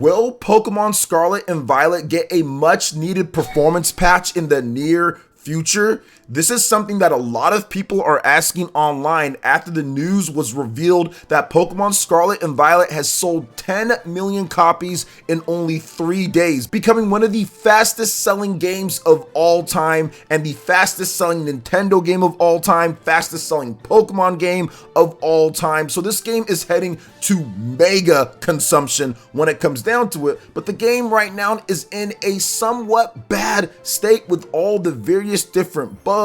Will Pokemon Scarlet and Violet get a much needed performance patch in the near future? This is something that a lot of people are asking online after the news was revealed that Pokemon Scarlet and Violet has sold 10 million copies in only 3 days, becoming one of the fastest selling games of all time and the fastest selling Nintendo game of all time, fastest selling Pokemon game of all time. So this game is heading to mega consumption when it comes down to it, but the game right now is in a somewhat bad state with all the various different bugs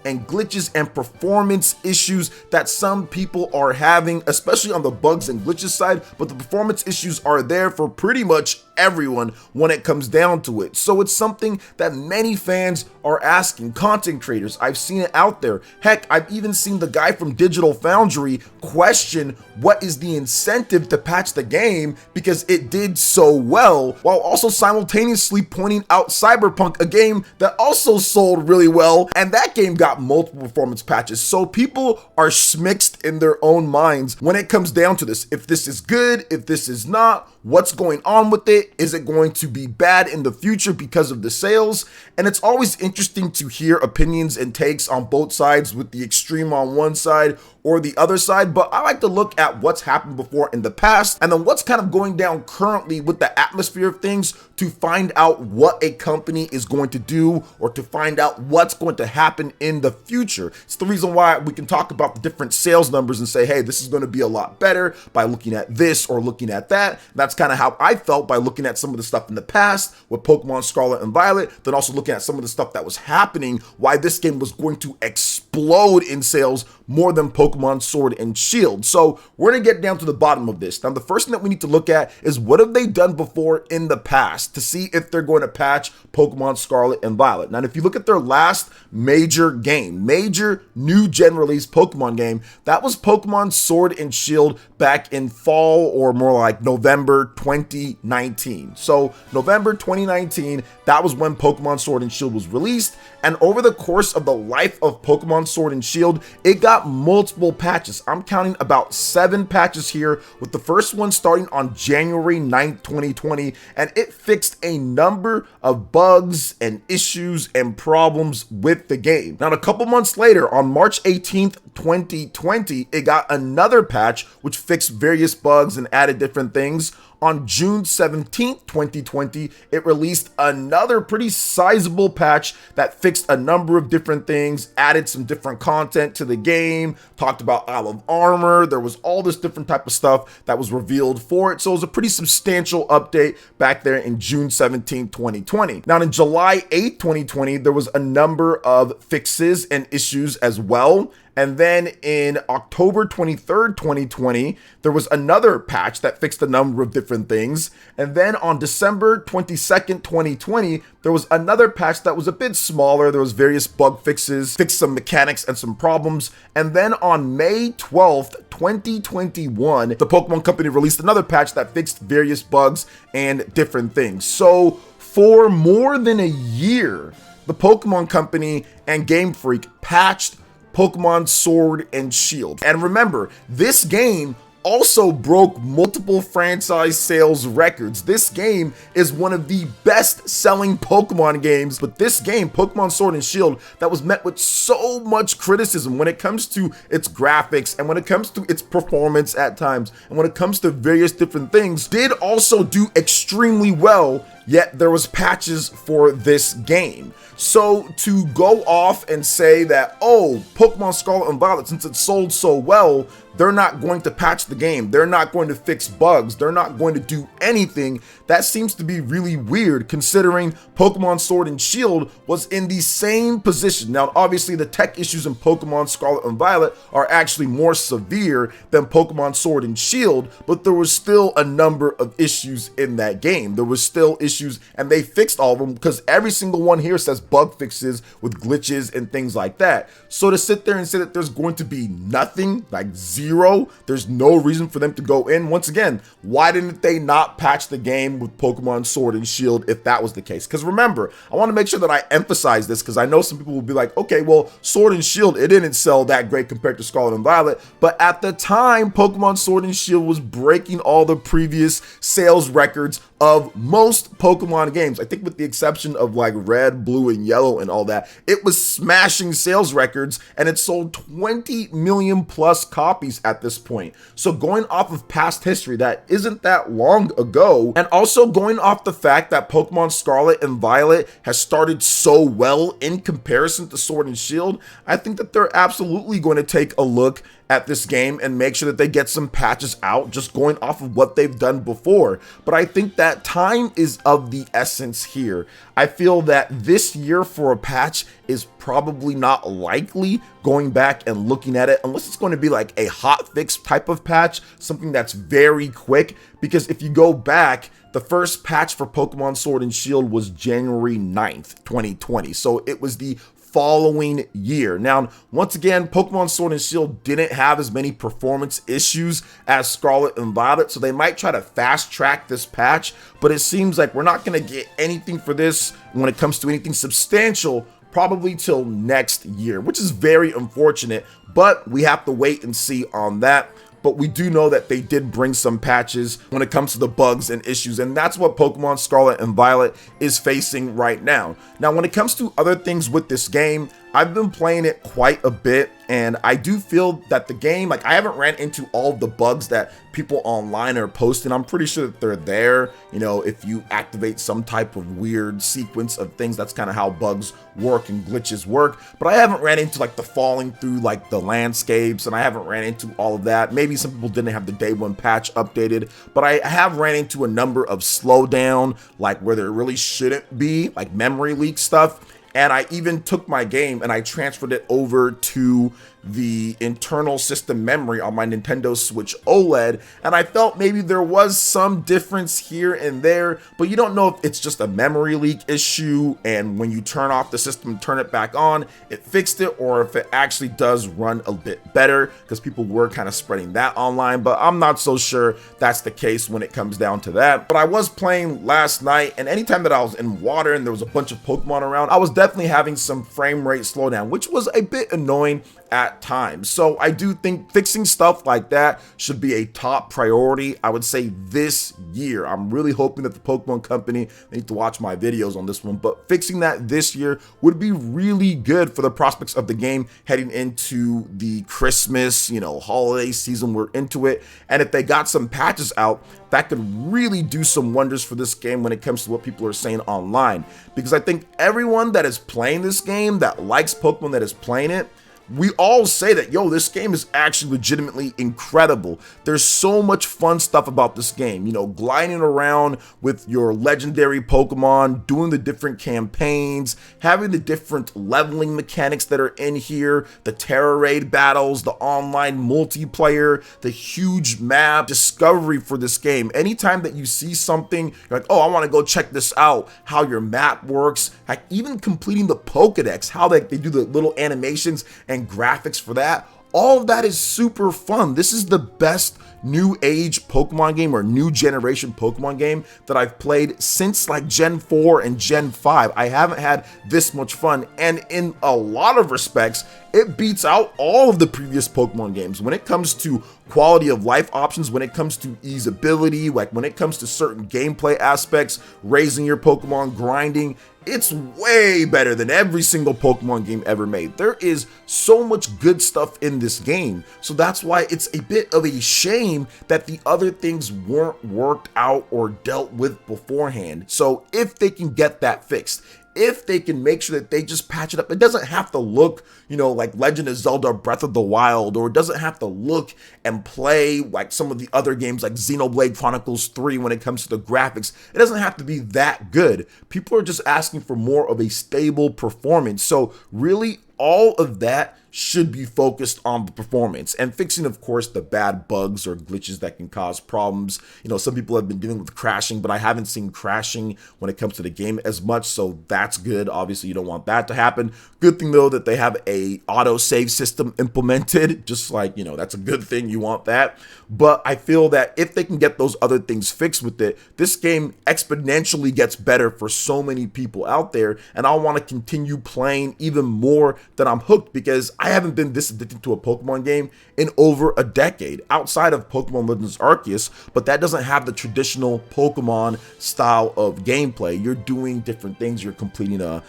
and glitches and performance issues that some people are having, especially on the bugs and glitches side, but the performance issues are there for pretty much everyone when it comes down to it. So it's something that many fans are asking, content creators. I've seen it out there. Heck, I've even seen the guy from Digital Foundry question what is the incentive to patch the game because it did so well, while also simultaneously pointing out Cyberpunk, a game that also sold really well, and that game got multiple performance patches. So people are mixed in their own minds when it comes down to this. If this is good, if this is not, what's going on with it? Is it going to be bad in the future because of the sales? And it's always interesting to hear opinions and takes on both sides, with the extreme on one side or the other side, but I like to look at what's happened before in the past and then what's kind of going down currently with the atmosphere of things to find out what a company is going to do or to find out what's going to happen in the future. It's the reason why we can talk about the different sales numbers and say, hey, this is going to be a lot better by looking at this or looking at that. That's kind of how I felt by looking at some of the stuff in the past with Pokemon Scarlet and Violet, then also looking at some of the stuff that was happening, why this game was going to explode in sales more than Pokemon Sword and Shield. So we're going to get down to the bottom of this. Now, the first thing that we need to look at is what have they done before in the past to see if they're going to patch Pokemon Scarlet and Violet. Now, if you look at their last major game, major new gen release Pokemon game, that was Pokemon Sword and Shield back in fall, or more like November 2019. So November 2019, that was when Pokemon Sword and Shield was released. And over the course of the life of Pokemon Sword and Shield, it got multiple patches. I'm counting about 7 patches here, with the first one starting on January 9th, 2020, and it fixed a number of bugs and issues and problems with the game. Now, a couple months later, on March 18th, 2020, it got another patch which fixed various bugs and added different things. On June 17th, 2020, it released another pretty sizable patch that fixed a number of different things, added some different content to the game, talked about Isle of Armor. There was all this different type of stuff that was revealed for it. So it was a pretty substantial update back there in June 17th, 2020. Now, in July 8th, 2020, there was a number of fixes and issues as well. And then in October 23rd, 2020, there was another patch that fixed a number of different things. And then on December 22nd, 2020, there was another patch that was a bit smaller. There was various bug fixes, fixed some mechanics and some problems. And then on May 12th, 2021, the Pokemon Company released another patch that fixed various bugs and different things. So for more than a year, the Pokemon Company and Game Freak patched Pokemon Sword and Shield. And remember, this game also broke multiple franchise sales records. This game is one of the best selling Pokemon games, but this game, Pokemon Sword and Shield, that was met with so much criticism when it comes to its graphics and when it comes to its performance at times and when it comes to various different things, did also do extremely well, yet there was patches for this game. So to go off and say that, oh, Pokemon Scarlet and Violet, since it sold so well, they're not going to patch the game, they're not going to fix bugs, they're not going to do anything, that seems to be really weird considering Pokemon Sword and Shield was in the same position. Now, obviously the tech issues in Pokemon Scarlet and Violet are actually more severe than Pokemon Sword and Shield, but there was still a number of issues in that game. There was still issues, and they fixed all of them, because every single one here says bug fixes with glitches and things like that. So to sit there and say that there's going to be nothing, like zero 0, there's no reason for them to go in. Once again, why didn't they not patch the game with Pokemon Sword and Shield if that was the case? Because remember, I want to make sure that I emphasize this, because I know some people will be like, okay, well, Sword and Shield, it didn't sell that great compared to Scarlet and Violet, but at the time, Pokemon Sword and Shield was breaking all the previous sales records of most Pokemon games. I think with the exception of like Red, Blue, and Yellow and all that, it was smashing sales records, and it sold 20 million plus copies at this point. So going off of past history, that isn't that long ago, and also going off the fact that Pokemon Scarlet and Violet has started so well in comparison to Sword and Shield, I think that they're absolutely going to take a look at this game and make sure that they get some patches out, just going off of what they've done before. But I think that time is of the essence here. I feel that this year for a patch is probably not likely, going back and looking at it, unless it's going to be like a hot fix type of patch, something that's very quick. Because if you go back, the first patch for Pokemon Sword and Shield was January 9th, 2020. So it was the following year. Now, once again, Pokemon Sword and Shield didn't have as many performance issues as Scarlet and Violet, so they might try to fast track this patch, but it seems like we're not going to get anything for this when it comes to anything substantial probably till next year, which is very unfortunate, but we have to wait and see on that. But we do know that they did bring some patches when it comes to the bugs and issues, and that's what Pokemon Scarlet and Violet is facing right now. Now, when it comes to other things with this game, I've been playing it quite a bit, and I do feel that the game, like, I haven't ran into all of the bugs that people online are posting. I'm pretty sure that they're there. You know, if you activate some type of weird sequence of things, that's kind of how bugs work and glitches work. But I haven't ran into like the falling through like the landscapes, and I haven't ran into all of that. Maybe some people didn't have the day one patch updated, but I have ran into a number of slowdown, like where there really shouldn't be, like memory leak stuff. And I even took my game and I transferred it over to the internal system memory on my Nintendo Switch OLED, and I felt maybe there was some difference here and there, but you don't know if it's just a memory leak issue and when you turn off the system, turn it back on, it fixed it, or if it actually does run a bit better, because people were kind of spreading that online, but I'm not so sure that's the case when it comes down to that. But I was playing last night, and anytime that I was in water and there was a bunch of Pokemon around, I was definitely having some frame rate slowdown, which was a bit annoying at times. So I do think fixing stuff like that should be a top priority, I would say, this year. I'm really hoping that the Pokemon Company, they need to watch my videos on this one, but fixing that this year would be really good for the prospects of the game heading into the Christmas, you know, holiday season. We're into it, and if they got some patches out, that could really do some wonders for this game when it comes to what people are saying online. Because I think everyone that is playing this game, that likes Pokemon, that is playing it, we all say that, yo, this game is actually legitimately incredible. There's so much fun stuff about this game, you know, gliding around with your legendary Pokemon, doing the different campaigns, having the different leveling mechanics that are in here, the Terra Raid battles, the online multiplayer, the huge map, discovery for this game. Anytime that you see something, you're like, oh, I want to go check this out, how your map works, like even completing the Pokedex, how they do the little animations and graphics for that, all of that is super fun. This is the best new age Pokemon game or new generation Pokemon game that I've played since like Gen 4 and Gen 5. I haven't had this much fun, and in a lot of respects, it beats out all of the previous Pokemon games when it comes to quality of life options, when it comes to easeability, like when it comes to certain gameplay aspects, raising your Pokemon, grinding. It's way better than every single Pokemon game ever made. There is so much good stuff in this game. So that's why it's a bit of a shame that the other things weren't worked out or dealt with beforehand. So if they can get that fixed, if they can make sure that they just patch it up, it doesn't have to look, you know, like Legend of Zelda Breath of the Wild, or it doesn't have to look and play like some of the other games like Xenoblade Chronicles 3 when it comes to the graphics. It doesn't have to be that good. People are just asking for more of a stable performance. So really, all of that should be focused on the performance and fixing, of course, the bad bugs or glitches that can cause problems. Some people have been dealing with crashing, but I haven't seen crashing when it comes to the game as much, so that's good. Obviously, you don't want that to happen. Good thing, though, that they have a auto-save system implemented, just like, that's a good thing. You want that. But I feel that if they can get those other things fixed with it, this game exponentially gets better for so many people out there, and I want to continue playing even more than I'm hooked, because I haven't been this addicted to a Pokemon game in over a decade, outside of Pokemon Legends Arceus, but that doesn't have the traditional Pokemon style of gameplay. You're doing different things. You're completing a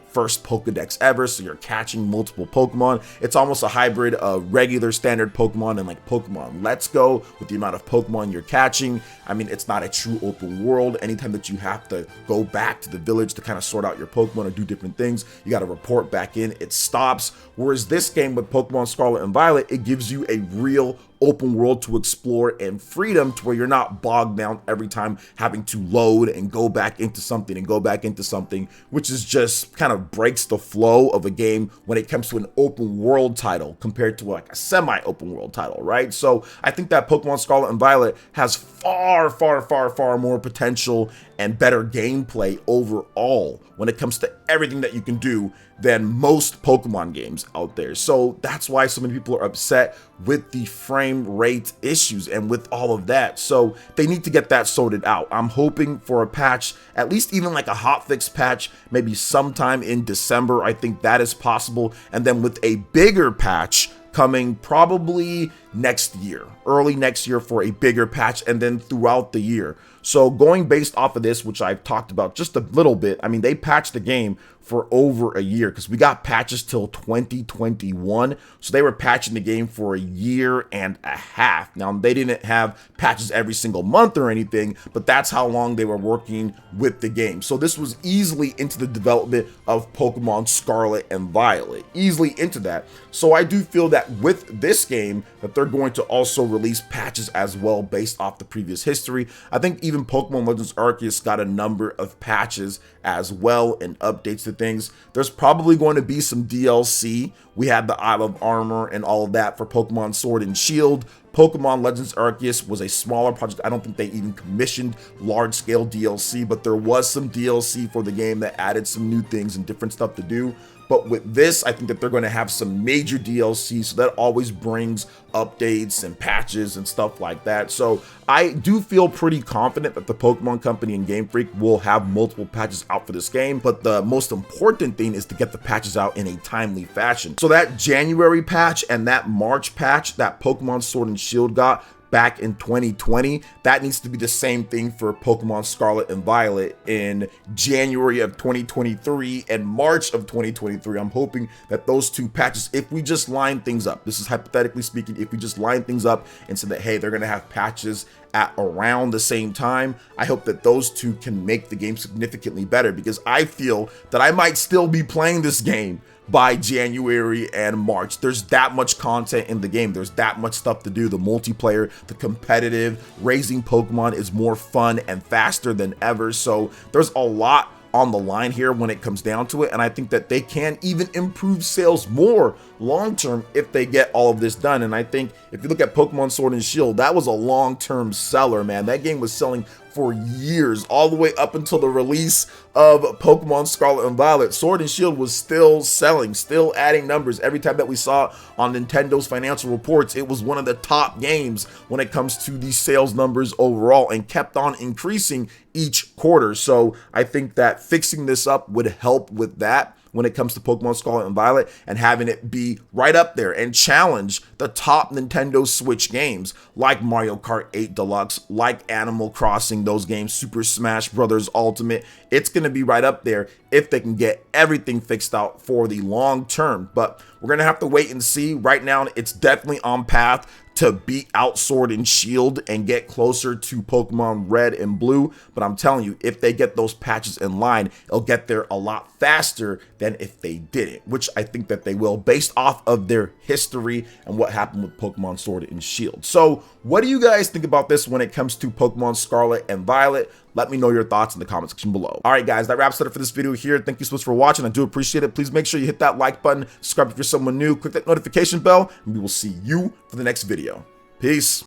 first Pokedex ever, so you're catching multiple Pokemon. It's almost a hybrid of regular standard Pokemon and Pokemon Let's Go with the amount of Pokemon you're catching. I mean, it's not a true open world. Anytime that you have to go back to the village to kind of sort out your Pokemon or do different things, you got to report back in. It stops. Whereas this game with Pokemon Scarlet and Violet, it gives you a real open world to explore and freedom to where you're not bogged down every time having to load and go back into something and go back into something, which is just kind of breaks the flow of a game when it comes to an open world title compared to a semi-open world title, right? So I think that Pokemon Scarlet and Violet has far more potential and better gameplay overall when it comes to everything that you can do than most Pokemon games out there. So that's why so many people are upset with the frame rate issues and with all of that. So they need to get that sorted out. I'm hoping for a patch, at least even a hotfix patch, maybe sometime in December. I think that is possible. And then with a bigger patch coming probably next year, early next year, for a bigger patch, and then throughout the year. So going based off of this, which I've talked about just a little bit, I mean, they patched the game for over a year because we got patches till 2021. So they were patching the game for a year and a half. Now, they didn't have patches every single month or anything, but that's how long they were working with the game. So this was easily into the development of Pokemon Scarlet and Violet, easily into that. So I do feel that with this game that they're going to also release patches as well based off the previous history. I think even Pokemon Legends Arceus got a number of patches as well and updates to things. There's probably going to be some DLC. We had the Isle of Armor and all of that for Pokemon Sword and Shield. Pokemon Legends Arceus was a smaller project. I don't think they even commissioned large-scale DLC, but there was some DLC for the game that added some new things and different stuff to do. But with this, I think that they're going to have some major DLC, so that always brings updates and patches and stuff like that. So I do feel pretty confident that the Pokemon Company and Game Freak will have multiple patches out for this game, but the most important thing is to get the patches out in a timely fashion. So that January patch and that March patch that Pokemon Sword and Shield got back in 2020, that needs to be the same thing for Pokemon Scarlet and Violet in January of 2023 and March of 2023. I'm hoping that those two patches, if we just line things up, this is hypothetically speaking, if we just line things up and say that, hey, they're going to have patches at around the same time, I hope that those two can make the game significantly better, because I feel that I might still be playing this game by January and March. There's that much content in the game. There's that much stuff to do. The multiplayer, the competitive, raising Pokemon is more fun and faster than ever. So there's a lot on the line here when it comes down to it, and I think that they can even improve sales more long-term if they get all of this done. And I think if you look at Pokemon Sword and Shield, that was a long-term seller, man. That game was selling for years, all the way up until the release of Pokemon Scarlet and Violet. Sword and Shield was still selling, still adding numbers. Every time that we saw on Nintendo's financial reports, it was one of the top games when it comes to the sales numbers overall, and kept on increasing each quarter. So I think that fixing this up would help with that when it comes to Pokemon Scarlet and Violet, and having it be right up there and challenge the top Nintendo Switch games like Mario Kart 8 Deluxe, like Animal Crossing, those games, Super Smash Bros. Ultimate. It's going to be right up there if they can get everything fixed out for the long term. But we're going to have to wait and see. Right now, it's definitely on path to beat out Sword and Shield and get closer to Pokemon Red and Blue. But I'm telling you, if they get those patches in line, it'll get there a lot faster than if they didn't, which I think that they will, based off of their history and what happened with Pokemon Sword and Shield. So what do you guys think about this when it comes to Pokemon Scarlet and Violet? Let me know your thoughts in the comment section below. All right, guys, that wraps it up for this video here. Thank you so much for watching. I do appreciate it. Please make sure you hit that like button, subscribe if you're someone new, click that notification bell, and we will see you for the next video. Peace.